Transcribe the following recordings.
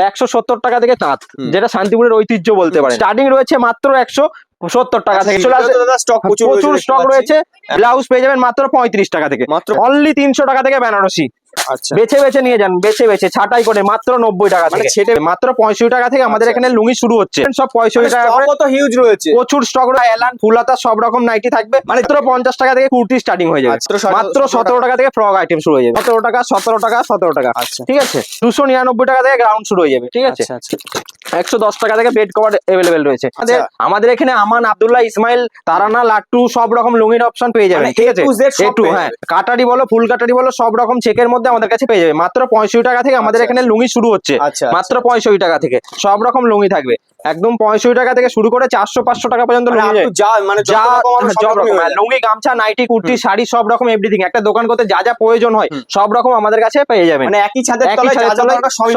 170 টাকা থেকে তাঁত, যেটা শান্তিপুরের ঐতিহ্য বলতে পারেন। স্টার্টিং রয়েছে মাত্র 170 টাকা থেকে। প্রচুর স্টক রয়েছে। ব্লাউজ পেয়ে যাবেন মাত্র 35 টাকা থেকে, অনলি 300 টাকা থেকে বেনারসি। বেছে বেছে নিয়ে যান, বেছে বেছে ছাটাই করে মাত্র 90 টাকা থেকে, মাত্র 65 টাকা থেকে আমাদের এখানে লুঙ্গি শুরু হচ্ছে। সব 65 টাকা করে, কত হিউজ রয়েছে, প্রচুর স্টক রয়েছে। এলান ফুলাতা সব রকম নাইটি থাকবে। মাত্র 50 টাকা থেকে কুর্তি স্টার্টিং হয়ে যাবে। মাত্র 17 টাকা থেকে ফ্রক আইটেম শুরু হয়ে যাবে। 17 টাকা 17 টাকা, ঠিক আছে। 299 টাকা থেকে গ্রাউন্ড শুরু হয়ে যাবে, ঠিক আছে। 110 টাকা থেকে বেড কভার अवेलेबल রয়েছে আমাদের এখানে। আমান, আব্দুল্লাহ, ইসমাইল, তারানা, লাট্টু সব রকম লুঙ্গির অপশন পেয়ে যাবেন, ঠিক আছে। একটু হ্যাঁ, কাটারি বলো, ফুল কাটারি বলো, সব রকম চেকের মধ্যে আমাদের কাছে পেয়ে যাবে। মাত্র 65 টাকা থেকে আমাদের এখানে লুঙ্গি শুরু হচ্ছে। মাত্র 65 টাকা থেকে সব রকম লুঙ্গি থাকবে। একদম 65 টাকা থেকে শুরু করে 400-500 টাকা পর্যন্ত লুঙ্গি, গামছা, নাইটি, কুর্তি, শাড়ি সব রকম এভরিথিং। একটা দোকান করতে যা যা প্রয়োজন হয় সব রকম আমাদের কাছে পেয়ে যাবেন। একই ছাদের তলায়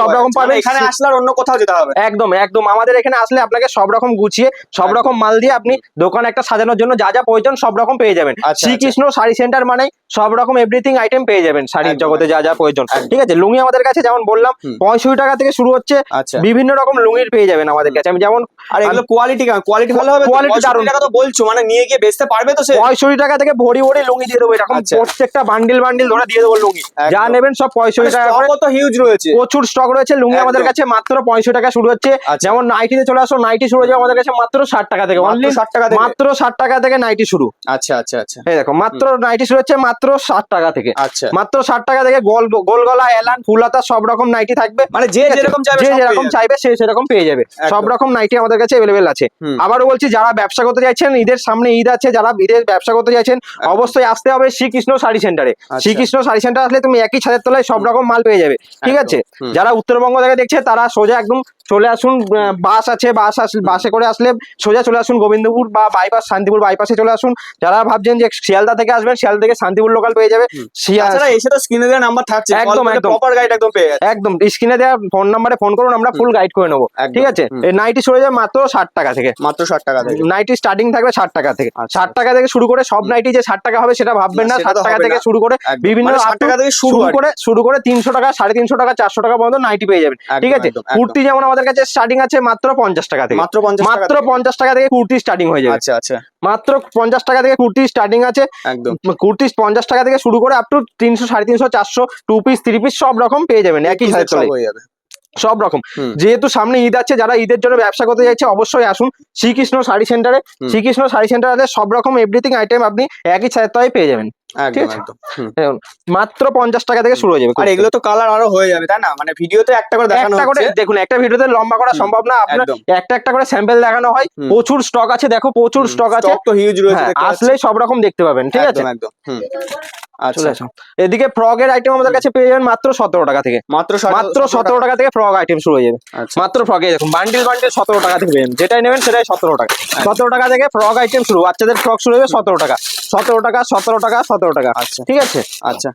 সব রকম পাবেন। এখানে আসলে অন্য কোথাও যেতে হবে। একদম একদম আমাদের এখানে আসলে আপনাকে সব রকম গুছিয়ে সব রকম মাল দিয়ে আপনি দোকান একটা সাজানোর জন্য যা যা প্রয়োজন সব রকম পেয়ে যাবেন। শ্রীকৃষ্ণ শাড়ি সেন্টার মানে সব রকম এভরিথিং আইটেম পেয়ে যাবেন শাড়ির জগতে যা যা প্রয়োজন, ঠিক আছে। লুঙ্গি আমাদের কাছে যেমন বললাম 65 টাকা থেকে শুরু হচ্ছে। বিভিন্ন রকম লুঙ্গির পেয়ে যাবেন আমাদের কাছে। আমি যেমন, আর এগুলো কোয়ালিটি ভালো হবে, কোয়ালিটি দারুণ। টাকা তো বলছো, মানে নিয়ে গিয়ে বেচতে পারবে তো সে। 65 টাকা থেকে ভরি ভরি লুঙ্গি দিয়ে দেবো, এরকম প্রত্যেকটা বান্ডিল বান্ডিল ধরে দিয়ে দেবো লুঙ্গি। যা নেবেন সব 65 টাকা করে। কত হিউজ রয়েছে, প্রচুর স্টক রয়েছে লুঙ্গি আমাদের কাছে। মাত্র 65 টাকা শুরু হচ্ছে। যেমন নাইটিতে চলে আসো, নাইটি শুরু হয়ে যাবে আমাদের কাছে মাত্র 60 টাকা থেকে। অনলি 60 টাকা, মাত্র 60 টাকা থেকে নাইটি শুরু। আচ্ছা আচ্ছা আচ্ছা, এই দেখো মাত্র নাইটি শুরু হচ্ছে মাত্র 60 টাকা থেকে। আচ্ছা, মাত্র 60 টাকা থেকে গোল গলা, এলান, ফুলাতা সব রকম নাইটি থাকবে। মানে যে যেরকম চাইবে সে সেরকম পেয়ে যাবে। সব রকম নাইটি আমাদের কাছে अवेलेबल আছে। আবারও বলছি, যারা ব্যবসা করতে চাইছেন, ঈদের সামনে ঈদ আছে, যারা ঈদের ব্যবসা করতে চাইছেন অবশ্যই আসতে হবে শ্রীকৃষ্ণ শাড়ি সেন্টারে। শ্রীকৃষ্ণ শাড়ি সেন্টার আসলে তুমি একই ছাদের তলায় সব রকম মাল পেয়ে যাবে, ঠিক আছে। যারা উত্তরবঙ্গ থেকে দেখছে তারা সোজা একদম চলে আসুন। বাস আছে, বাসে করে আসলে সোজা চলে আসুন গোবিন্দপুর বা বাইপাস, শান্তিপুর বাইপাসে চলে আসুন। যারা ভাবছেন যে শিয়ালদা থেকে আসবেন, শিয়ালদা থেকে শান্তিপুর লোকাল পেয়ে যাবে। এসে তো স্ক্রিনে দেওয়া নাম্বার থাকছে, একদম প্রপার গাইড একদম পেয়ে যাবে। একদম স্ক্রিনে দেওয়া ফোন নাম্বারে ফোন করুন, আমরা ফুল গাইড করে নেবো, ঠিক আছে। এই নাইটি শুরু হয়ে যাবে মাত্র 60 টাকা থেকে। মাত্র 60 টাকা থেকে নাইটি স্টার্টিং থাকবে 60 টাকা থেকে। 60 টাকা থেকে শুরু করে সব নাইটি যে 60 টাকা হবে সেটা ভাববেন না। 60 টাকা থেকে শুরু করে বিভিন্ন 60 টাকা থেকে শুরু করে 300 টাকা, 350 টাকা, 400 টাকা পর্যন্ত নাইটি পেয়ে যাবেন, ঠিক আছে। কুর্তি যেমন আমাদের কাছে স্টার্টিং আছে মাত্র 50 টাকা থেকে। মাত্র 50 টাকা থেকে কুর্তি স্টার্টিং হয়ে যাবে। আচ্ছা আচ্ছা, মাত্র 50 টাকা থেকে কুর্তি স্টার্টিং আছে। একদম কুর্তি 50 টাকা থেকে শুরু করে আপ টু 300, 350, 400, 2 পিস 3 পিস সব রকম পেয়ে যাবেন একই সাথে চলে যাবে সব রকম। যেহেতু সামনে ঈদ আছে, যারা ঈদের জন্য ব্যবসা করতে চাইছে অবশ্যই আসুন শ্রীকৃষ্ণ শাড়ি সেন্টারে। শ্রীকৃষ্ণ শাড়ি সেন্টারে সব রকম এভরিথিং আইটেম আপনি একই ছাদের তলায় পেয়ে যাবেন, ঠিক আছে। মাত্র 50 টাকা থেকে শুরু হয়ে যাবে। আর এগুলো তো কালার আরো হয়ে যাবে, তাই না? মানে ভিডিওতে একটা করে দেখানো হচ্ছে। দেখুন, একটা ভিডিওতে লম্বা করা সম্ভব না, আপনার একটা একটা করে স্যাম্পল দেখানো হয়। প্রচুর স্টক আছে, দেখো প্রচুর স্টক আছে, তো হিউজ রয়েছে। আসলে সব রকম দেখতে পাবেন, ঠিক আছে। একদম চলে আসো। এদিকে ফ্রকের আইটেম আমাদের কাছে পেয়ে যাবেন মাত্র 17 টাকা থেকে। মাত্র 17 টাকা থেকে ফ্রক আইটেম শুরু হয়ে যাবে। মাত্র ফ্রকে দেখুন বান্ডিল 17 টাকা থেকে পেয়ে যাবেন। যেটাই নেবেন সেটাই 17 টাকা। 17 টাকা থেকে ফ্রক আইটেম শুরু। বাচ্চাদের ফ্রক শুরু হবে 17 টাকা, 17 টাকা, 17 টাকা, 17 টাকা। আচ্ছা, ঠিক আছে। আচ্ছা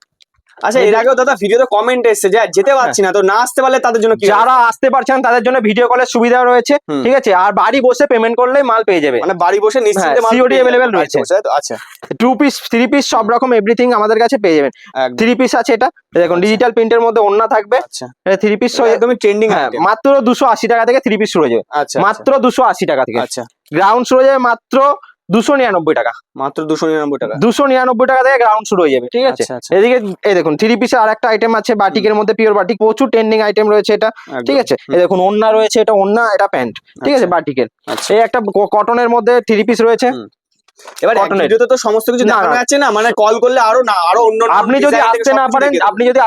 আচ্ছা, এর আগেও দাদা ভিডিওতে কমেন্ট এসেছে যে যেতে পারছি না, তো না আসতে পারলে তাদের জন্য কি? যারা আসতে পারছেন তাদের জন্য ভিডিও কলের সুবিধা রয়েছে, ঠিক আছে। আর বাড়ি বসে পেমেন্ট করলেই মাল পেয়ে যাবে, মানে বাড়ি বসে নিশ্চিন্তে মাল সিওডি अवेलेबल রয়েছে। আচ্ছা, 2 পিস 3 পিস সব রকম এভরিথিং আমাদের কাছে পেয়ে যাবেন। 3 পিস আছে, এটা দেখুন ডিজিটাল প্রিন্টের মধ্যে ওন্না থাকবে। আচ্ছা, 3 পিস একদমই ট্রেন্ডিং। হ্যাঁ, মাত্র 280 টাকা থেকে 3 পিস শুরু হয়ে যাবে। আচ্ছা, মাত্র 280 টাকা থেকে। আচ্ছা, গ্রাউন্ড শুরু হয়ে যাবে মাত্র 299 টাকা। মাত্র 299 টাকা। 299 টাকা থেকে গ্রাউন্ড শুরু হয়ে যাবে, ঠিক আছে। এদিকে এই দেখুন 3 পিসের আরেকটা আইটেম আছে বাটিকের মধ্যে, পিওর বাটিক, প্রচুর ট্রেন্ডিং আইটেম রয়েছে এটা, ঠিক আছে। এই দেখুন ওন্না রয়েছে, এটা ওন্না, এটা প্যান্ট, ঠিক আছে, বাটিকের। এই একটা কটনের মধ্যে 3 পিস রয়েছে। এবার ভিডিওতে তো সমস্ত কিছু দেখানো যাচ্ছে না, মানে কল করলে আরো অন্য। আপনি যদি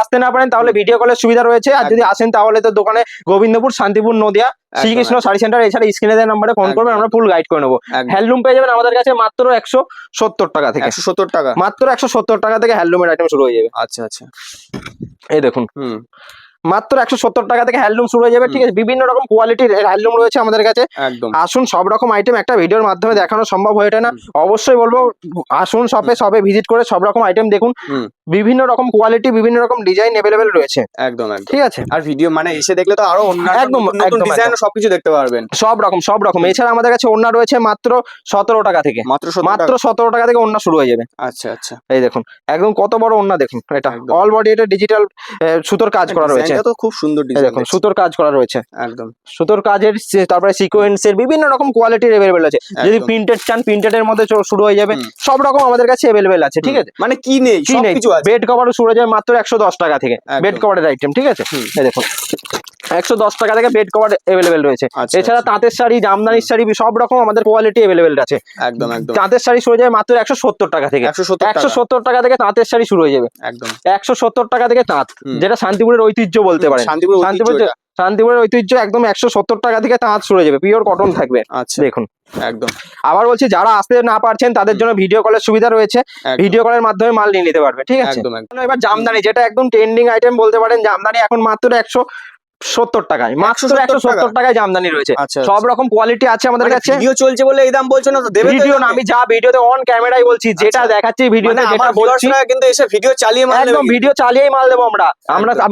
আসতে না পারেন তাহলে ভিডিও কলের সুবিধা রয়েছে। আর যদি আসেন তাহলে তো দোকানে গোবিন্দপুর, শান্তিপুর, নদিয়া, শ্রীকৃষ্ণ শাড়ি সেন্টার, এছাড়া স্ক্রিনে দেওয়া নম্বরে ফোন করবেন, আমরা ফুল গাইড করে নেবো। হ্যান্ডলুম পেয়ে যাবেন আমাদের কাছে মাত্র 170 টাকা থেকে। 170 টাকা, মাত্র 170 টাকা থেকে হ্যান্ডলুমের আইটেম শুরু হয়ে যাবে। আচ্ছা আচ্ছা, এই দেখুন মাত্র 170 টাকা থেকে হ্যান্ডলুম শুরু হয়ে যাবে, ঠিক আছে। বিভিন্ন রকম কোয়ালিটির হ্যান্ডলুম রয়েছে আমাদের কাছে। আসুন, সব রকম আইটেম একটা ভিডিওর মাধ্যমে দেখানো সম্ভব হয়ে ওঠে না। অবশ্যই বলবো আসুন শপে ভিজিট করে সব রকম আইটেম দেখুন। বিভিন্ন রকম কোয়ালিটি, বিভিন্ন রকম ডিজাইন अवेलेबल রয়েছে। একদম একদম ঠিক আছে, আর ভিডিও মানে এসে দেখলে তো আরো অন্যান্য একদম, নতুন একদম, ডিজাইন একদম। সবকিছু দেখতে পারবেন। সব রকম। এছাড়া আমাদের কাছে ওড়না রয়েছে মাত্র 17 টাকা থেকে। মাত্র 17 টাকা থেকে ওড়না শুরু হয়ে যাবে। আচ্ছা আচ্ছা, এই দেখুন একদম কত বড় ওড়না দেখুন, এটা একদম। অল বডি, এটা ডিজিটাল সুতোর কাজ করা রয়েছে। ডিজাইনটা তো খুব সুন্দর এই ডিজাইন, দেখুন সুতোর কাজ করা রয়েছে, একদম সুতোর কাজের তারপরে সিকোয়েন্সের বিভিন্ন রকম কোয়ালিটির अवेलेबल আছে। যদি একদম। প্রিন্টেড চান প্রিন্টেডের মধ্যে শুরু হয়ে যাবে। সব রকম আমাদের কাছে अवेलेबल আছে। ঠিক আছে, মানে কি নেই সবকিছু আছে। বেড কভারও শুরু হয়ে যাবে মাত্র 110 টাকা থেকে, একদম। বেড কভারের আইটেম। ঠিক আছে, এই দেখুন 110 টাকা থেকে বেড কভার अवेलेबल রয়েছে। আচ্ছা, এছাড়া আচ্ছা। তাঁতের শাড়ি, জামদানির শাড়ি সব রকম আমাদের কোয়ালিটি अवेलेबल আছে। একদম একদম। তাঁতের শাড়ি শুরু হয়ে যাবে মাত্র 170 টাকা থেকে। 170 টাকা থেকে তাঁতের শাড়ি শুরু হয়ে যাবে। একদম 170 টাকা থেকে তাঁত, যেটা শান্তিপুরের ঐতিহ্য বলতে পারেন। শান্তিপুরের ঐতিহ্য একদম 170 টাকা থেকে তাঁত শুরু হয়ে যাবে, পিওর কটন থাকবে। আচ্ছা দেখুন একদম। আবার বলছি, যারা আসতে না পারছেন তাদের জন্য ভিডিও কলের সুবিধা রয়েছে, ভিডিও কলের মাধ্যমে মাল নিয়ে নিতে পারবে। ঠিক আছে, একদম একদম। এবার জামদানি, যেটা একদম ট্রেন্ডিং আইটেম বলতে পারেন, জামদানি এখন মাত্র 170 টাকায়, মাত্র 170 টাকায় জামদানি রয়েছে। আচ্ছা, সব রকম কোয়ালিটি আছে আমাদের কাছে। ভিডিও চলছে বলে এই দাম বলছো না তো? দেবে ভিডিও না, আমি যা ভিডিওতে অন ক্যামেরায় বলছি, যেটা দেখাচ্ছি ভিডিওতে, যেটা বলছি কিন্তু এসে ভিডিও চালিয়ে মাল একদম ভিডিও চালিয়েই মাল দেবো আমরা।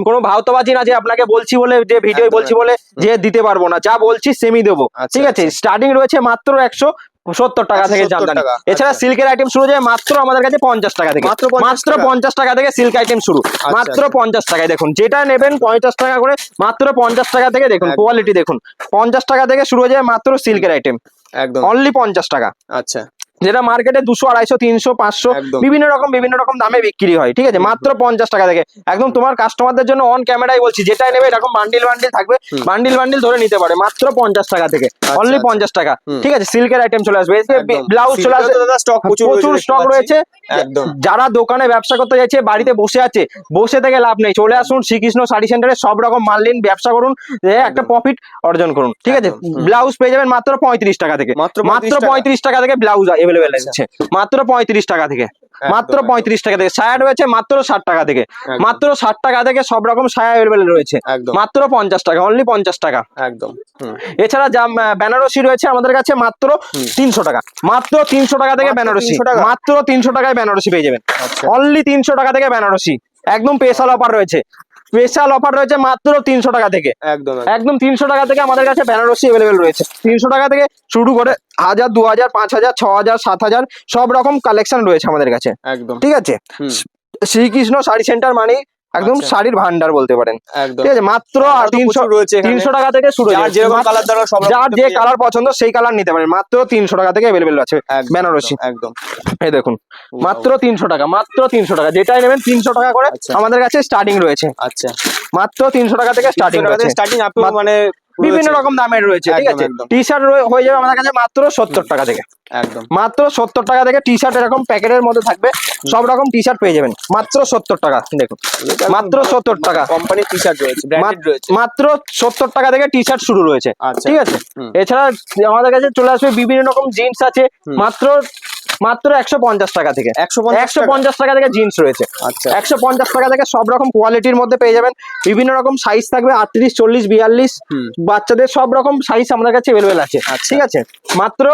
কোনো ভাওতাবাজি না যে আপনাকে বলছি বলে, যে ভিডিও বলছি বলে যে দিতে পারবো না, যা বলছি সেমই দেবো। ঠিক আছে, স্টার্টিং রয়েছে মাত্র 170 টাকা থেকে জামদানি। এছাড়া সিল্কের আইটেম শুরু হয়ে মাত্র আমাদের কাছে 50 টাকা থেকে, মাত্র 50 টাকা থেকে সিল্ক আইটেম শুরু, মাত্র 50 টাকায়। দেখুন যেটা নেবেন 50 টাকা করে, মাত্র 50 টাকা থেকে। দেখুন কোয়ালিটি দেখুন, 50 টাকা থেকে শুরু হয়ে যায় মাত্র সিল্কের আইটেম, একদম অনলি 50 টাকা। আচ্ছা, যেটা মার্কেটে 200, 250, 300, 500 বিভিন্ন রকম দামে বিক্রি হয়। ঠিক আছে, মাত্র 50 টাকা থেকে। একদম তোমার কাস্টমারদের জন্য অন ক্যামেরায় বলছি, যেটাই নেবে এরকম বান্ডিল থাকবে, বান্ডিল ধরে নিতে পারে, মাত্র 50 টাকা থেকে, অনলি 50 টাকা। ঠিক আছে, সিল্কের আইটেম চলে আসবে, ব্লাউজ চলে আসবে, প্রচুর স্টক রয়েছে। যারা দোকানে ব্যবসা করতে যাচ্ছে, বাড়িতে বসে আছে, বসে থেকে লাভ নেই, চলে আসুন শ্রীকৃষ্ণ শাড়ি সেন্টারে, সব রকম মাল নিন, ব্যবসা করুন, একটা প্রফিট অর্জন করুন। ঠিক আছে, ব্লাউজ পেয়ে যাবেন মাত্র 35 টাকা থেকে, মাত্র 35 টাকা থেকে ব্লাউজ अवेलेबल আছে, মাত্র 35 টাকা থেকে, মাত্র 35 টাকা থেকে। সায়া রয়েছে মাত্র 60 টাকা থেকে, মাত্র 60 টাকা থেকে সব রকম সায়া अवेलेबल রয়েছে, মাত্র 50 টাকা, অনলি 50 টাকা। একদম। এছাড়া বেনারসি রয়েছে আমাদের কাছে মাত্র 300 টাকা, মাত্র 300 টাকা থেকে বেনারসি, মাত্র 300 টাকায় বেনারসি পেয়ে যাবেন, অনলি 300 টাকা থেকে বেনারসি। একদম স্পেশাল অফার রয়েছে, মাত্র 300 টাকা থেকে, একদম 300 টাকা থেকে আমাদের কাছে বেনারসি अवेलेबल রয়েছে। 300 টাকা থেকে শুরু করে 1000, 2000, 5000, 6000, 7000 সব রকম কালেকশন রয়েছে আমাদের কাছে। একদম ঠিক আছে, শ্রীকৃষ্ণ শাড়ি সেন্টার মানে একদম শাড়ির ভান্ডার বলতে পারেন। ঠিক আছে, মাত্র 300 টাকা থেকে শুরু, যার যে কালার পছন্দ সেই কালার নিতে পারেন, মাত্র 300 টাকা থেকে अवेलेबल আছে বেনারসি। একদম, এই দেখুন মাত্র 300 টাকা, মাত্র 300 টাকা, যেটাই নেবেন 300 টাকা করে আমাদের কাছে স্টার্টিং রয়েছে। আচ্ছা, মাত্র 300 টাকা থেকে স্টার্টিং রয়েছে, মানে বিভিন্ন রকম দামের রয়েছে। ঠিক আছে, টি শার্ট হয়ে যাবে আমাদের কাছে মাত্র 70 টাকা থেকে, একদম মাত্র 70 টাকা থেকে। টি শার্ট এরকম প্যাকেটের মধ্যে থাকবে, সব রকম টি শার্ট পেয়ে যাবেন মাত্র 70 টাকা। দেখুন মাত্র 70 টাকা, কোম্পানির টি শার্ট রয়েছে, মাত্র 70 টাকা থেকে টি শার্ট শুরু রয়েছে। ঠিক আছে, এছাড়া আমাদের কাছে চলে আসবে বিভিন্ন রকম জিন্স আছে, মাত্র 150 টাকা থেকে, 150 টাকা থেকে জিন্স রয়েছে। 150 টাকা থেকে সব রকম কোয়ালিটির মধ্যে পেয়ে যাবেন, বিভিন্ন রকম সাইজ থাকবে, 38, 40, 42, বাচ্চাদের সব রকম সাইজ আমাদের কাছে अवेलेबल আছে। ঠিক আছে, মাত্র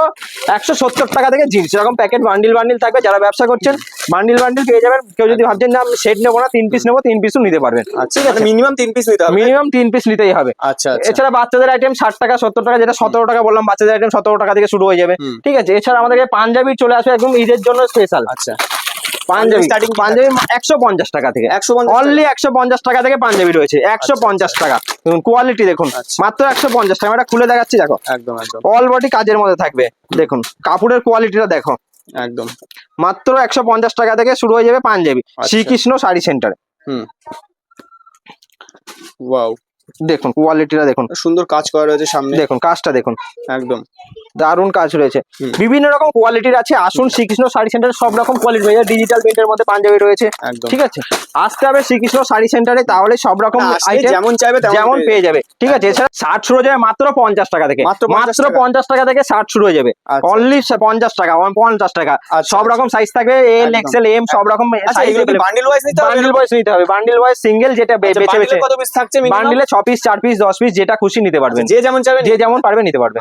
170 টাকা থেকে জিন্স, এরকম প্যাকেট বান্ডিল থাকবে। যারা ব্যবসা করছেন বান্ডিল পেয়ে যাবেন। কেউ যদি ভাবছেন যে আমি সেট নেবো না, 3 পিস নেবো, 3 পিসও নিতে পারবেন। ঠিক আছে, মিনিমাম 3 পিস নিতে হবে, মিনিমাম 3 পিস নিতেই হবে। এছাড়া বাচ্চাদের আইটেম 60 টাকা, 70 টাকা, যেটা 17 টাকা বললাম, বাচ্চাদের আইটেম 17 টাকা থেকে শুরু হয়ে যাবে। ঠিক আছে, এছাড়া আমাদের পাঞ্জাবি চলে আসবে একদম ঈদের জন্য স্পেশাল। আচ্ছা, পাঞ্জাবি 150 টাকা থেকে, অনলি 150 টাকা থেকে পাঞ্জাবি রয়েছে, 150 টাকা। কোয়ালিটি দেখুন, মাত্র 150 টাকা। এটা খুলে দেখাচ্ছি, দেখো একদম অল বডি কাজের মধ্যে থাকবে। দেখুন কাপড়ের কোয়ালিটিটা দেখো, একদম মাত্র 150 টাকা থেকে শুরু হয়ে যাবে পাঞ্জাবি, শ্রীকৃষ্ণ শাড়ি সেন্টারে। ওয়াও, দেখুন কোয়ালিটিটা দেখুন, সুন্দর কাজ করা রয়েছে সামনে, দেখুন কাজটা দেখুন, একদম দারুণ কাজ রয়েছে, বিভিন্ন রকম কোয়ালিটির আছে। আসুন শ্রীকৃষ্ণ শাড়ি সেন্টারে, সব রকম কোয়ালিটি রয়েছে, ডিজিটাল প্রিন্টের মধ্যে পাঞ্জাবি রয়েছে। ঠিক আছে, আসতে হবে শ্রীকৃষ্ণ শাড়ি সেন্টারে, তাহলে সব রকম আইটেম যেমন চাইবে তেমন পেয়ে যাবে। ঠিক আছে, এছাড়া শার্ট শুরু হয়ে যাবে মাত্র 50 টাকা থেকে, মাত্র 50 টাকা থেকে শার্ট শুরু হয়ে যাবে, অনলি 50 টাকা, 50 টাকা। সব রকম সাইজ থাকবে, এল, এক্সেল, এম, সব রকম সাইজ। বান্ডিল ওয়াইজ নিতে হবে, বান্ডিল ওয়াইজ সিঙ্গেল, যেটা বেছে কত পিস থাকছে, বান্ডিলে 6 পিস, 4 পিস, 10 পিস, যেটা খুশি নিতে পারবেন, যে যেমন চাইবে, যে যেমন পারবে নিতে পারবে।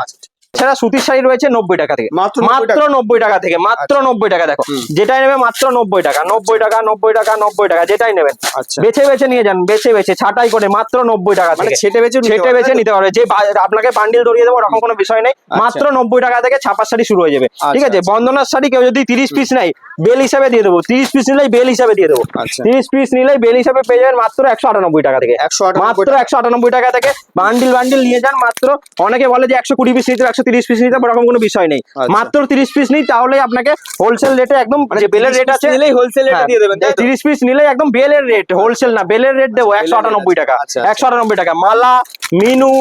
এছাড়া সুতির শাড়ি রয়েছে 90 টাকা থেকে, মাত্র মাত্র 90 টাকা থেকে, মাত্র 90 টাকা। দেখো যেটাই নেবে মাত্র 90 টাকা, 90 টাকা, 90 টাকা, 90 টাকা, যেটাই নেবেন আচ্ছা বেছে বেছে নিয়ে যান, বেছে বেছে ছাটাই করে মাত্র 90 টাকা মানে থেকে ছেটে বেছে ছেটে বেছে নিতে পারবে। যে আপনাকে বান্ডিল ধরিয়ে দেবো ওরকম কোনো বিষয় নেই, মাত্র 90 টাকা থেকে ছাপার শাড়ি শুরু হয়ে যাবে। ঠিক আছে, বন্দনার শাড়ি কেউ যদি 30 পিস নেয় বেল হিসাবে দিয়ে দেবো, 30 পিস নিলেই বেল হিসাবে দিয়ে দেবো, আচ্ছা 30 পিস নিলেই বেল হিসাবে পেয়ে যাবেন মাত্র 198 টাকা থেকে, 198 মাত্র 198 টাকা থেকে। বান্ডিল বান্ডিল নিয়ে যান মাত্র, অনেকে বলে যে 120 পিস নিতে 130 পিস নিতে, ওরকম কোনো বিষয় নেই, মাত্র 30 পিস নিই তাহলে আপনাকে হোলসেল রেটে একদম, যে বেলের রেট আছে নিলেই হোলসেল রেটে দিয়ে দেবেন, তাই তো? 30 পিস নিলে একদম বেলের রেট, হোলসেল না বেলের রেট দেবো 198 টাকা, 198 টাকা। মালা, মিনু,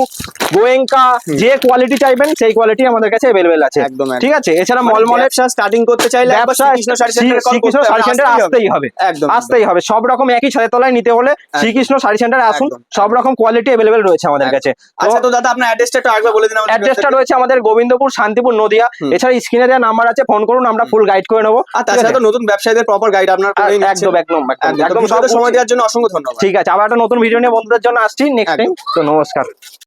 গোয়েঙ্কা, যে কোয়ালিটি চাইবেন সেই কোয়ালিটি আমাদের কাছে अवेलेबल আছে, একদম ঠিক আছে। এছাড়া মলমলের ব্যবসা স্টার্টিং করতে চাইলে একবার ব্যবসা শ্রীকৃষ্ণ শাড়ি সেন্টারে কল শ্রীকৃষ্ণ করতে শাড়ি সেন্টারে আসতেই হবে, একদম আসতেই হবে। সব রকম একই ছাদের তলায় নিতে হলে শ্রীকৃষ্ণ শাড়ি সেন্টারে আসুন, সব রকম কোয়ালিটি अवेलेबल রয়েছে আমাদের কাছে। আচ্ছা তো দাদা আপনার অ্যাড্রেসটা একটু আরেকবার বলে দিন আমাদের। অ্যাড্রেসটা রয়েছে আমাদের গোবিন্দপুর, শান্তিপুর, নদিয়া। এছাড়া স্ক্রিনে দেওয়া নাম্বার আছে, ফোন করুন, আমরা ফুল গাইড করে নেবো। আর তাছাড়া তো নতুন ব্যবসায়ীদের প্রপার গাইড আপনার করেই নিচ্ছেন। একদম একদম একদম সময় দেওয়ার জন্য অসংখ্য ধন্যবাদ। ঠিক আছে, আবার একটা নতুন ভিডিও নিয়ে বন্ধুদের জন্য আসছি নেক্সট টাইম। তো নমস্কার।